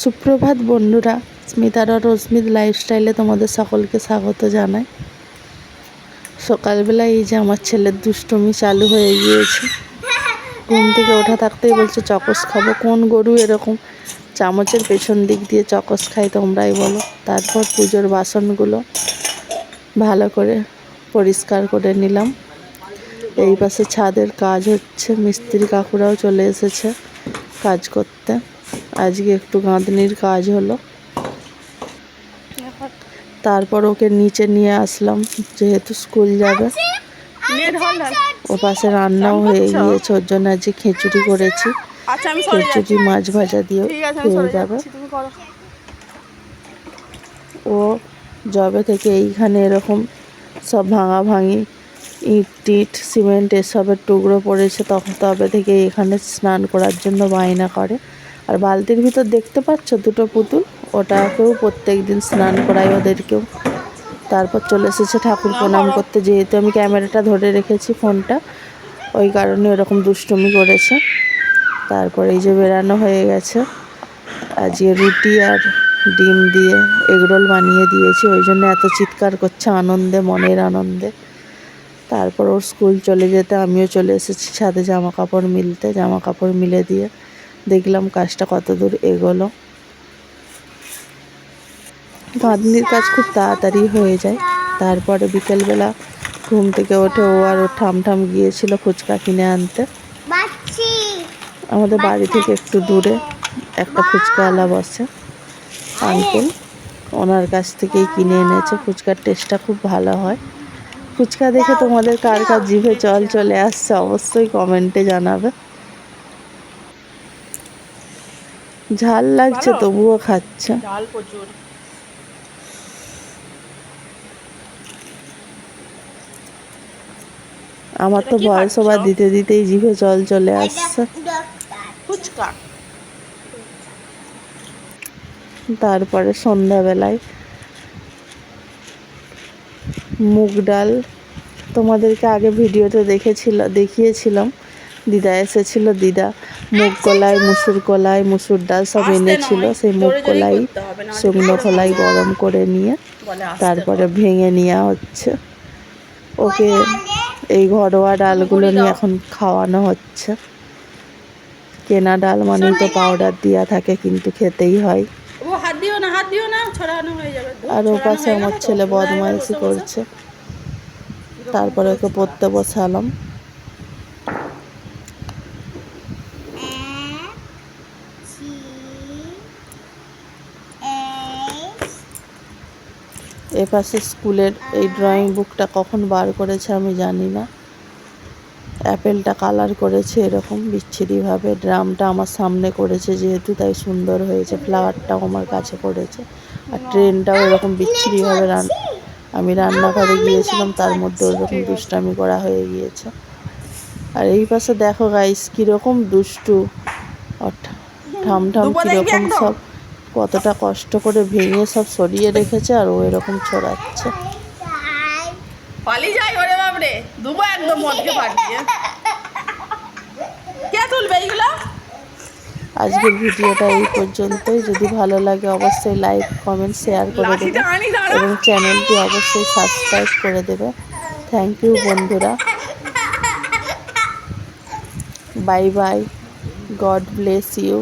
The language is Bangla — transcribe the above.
সুপ্রভাত বন্ধুরা, স্মিতার আর রশ্মির লাইফস্টাইলে তোমাদের সকলকে স্বাগত জানাই। সকালবেলায় এই যে আমার ছেলের দুষ্টুমি চালু হয়ে গিয়েছে। ঘুম থেকে ওঠা থাকতেই বলছে চকস খাবো। কোন গরু এরকম চামচের পেছন দিক দিয়ে চকস খাই তোমরাই বলো। তারপর পুজোর বাসনগুলো ভালো করে পরিষ্কার করে নিলাম। এই পাশে ছাদের কাজ হচ্ছে, মিস্ত্রি কাকুরাও চলে এসেছে কাজ করতে। আজকে একটু গাঁথনির কাজ হলো। তারপর ওকে নিচে নিয়ে আসলাম, যেহেতু স্কুল যাবে। ও পাশে রান্নাও হয়ে গিয়েছে, ওর জন্য আজকে খিচুড়ি করেছি। খিচুড়ি মাছ ভাজা দিয়ে হয়ে যাবে। ও যবে থেকে এইখানে এরকম সব ভাঙি ইট টিট সিমেন্ট এসবের টুকরো পড়েছে, তবে থেকে এখানে স্নান করার জন্য বায়না করে। আর বালতির ভিতর দেখতে পাচ্ছ দুটো পুতুল, ওটাকেও প্রত্যেক দিন স্নান করাই ওদেরকেও। তারপর চলে এসেছে ঠাকুর প্রণাম করতে। যেহেতু আমি ক্যামেরাটা ধরে রেখেছি ফোনটা, ওই কারণে ওরকম দুষ্টুমি করেছে। তারপর এই যে বেরানো হয়ে গেছে। আজকে রুটি আর ডিম দিয়ে এগরোল বানিয়ে দিয়েছি, ওই জন্য এত চিৎকার করছে আনন্দে, মনের আনন্দে। তারপর ওর স্কুল চলে যেতে আমিও চলে এসেছি ছাদে জামা কাপড় মিলতে। জামা কাপড় মিলে দিয়ে দেখলাম কাজটা কত দূর এগোলো। গাঁথনির কাজ খুব তাড়াতাড়ি হয়ে যায়। তারপরে বিকেলবেলা ঘুম থেকে ওঠে ও আর ওর ঠাম গিয়েছিল ফুচকা কিনে আনতে। আমাদের বাড়ি থেকে একটু দূরে একটা ফুচকাওয়ালা বসে আঙ্কেল, ওনার কাছ থেকেই কিনে এনেছে। ফুচকার টেস্টটা খুব ভালো হয়। ফুচকা দেখে তোমাদের কার কার জিভে জল চলে আসছে অবশ্যই কমেন্টে জানাবে। ঝাল লাগছে তবুও খাচ্ছে। ঝাল প্রচুর। আমার তো বয়স ওভার দিতে দিতেই জিভে জল চলে আসছে। ফুচকা। তারপরে সন্ধ্যাবেলায় মুগ ডাল, তোমাদেরকে আগে ভিডিওতে দেখিয়েছিলাম। দিদা এসেছিল, দিদা মুগ কলাই, মুসুর ডাল সব এনেছিল। সেই মুগ কলাই শুকনো কলাই গরম করে নিয়ে তারপরে ভেঙে নেওয়া হচ্ছে। ওকে এই ঘরোয়া ডালগুলো নিয়ে এখন খাওয়ানো হচ্ছে। কেনা ডাল মানেই তো পাউডার দেওয়া থাকে, কিন্তু খেতেই হয়। আর ও পাশে আমার ছেলে বদমাইশি করছে। তারপরে ওকে পড়তে বসালাম। এপাশে স্কুলের এই ড্রয়িং বুকটা কখন বার করেছে আমি জানি না। অ্যাপেলটা কালার করেছে এরকম বিচ্ছিরিভাবে। ড্রামটা আমার সামনে করেছে যেহেতু, তাই সুন্দর হয়েছে। ফ্লাওয়ারটাও আমার কাছে করেছে। আর ট্রেনটাও এরকম বিচ্ছিরিভাবে আমি রান্নাঘরে গিয়েছিলাম, তার মধ্যে ওরকম দুষ্টামি করা হয়ে গিয়েছে। আর এই পাশে দেখো গাইস কীরকম দুষ্টু, ঠাম কীরকম সব কতটা কষ্ট করে ভেঙে সব সরিয়ে রেখেছে, আর ও এরকম ছড়াচ্ছে। আজকের ভিডিওটা এই পর্যন্তই। যদি ভালো লাগে অবশ্যই লাইক কমেন্ট শেয়ার করে দেবে এবং চ্যানেলটি অবশ্যই সাবস্ক্রাইব করে দেবে। থ্যাংক ইউ বন্ধুরা, bye bye, God bless you.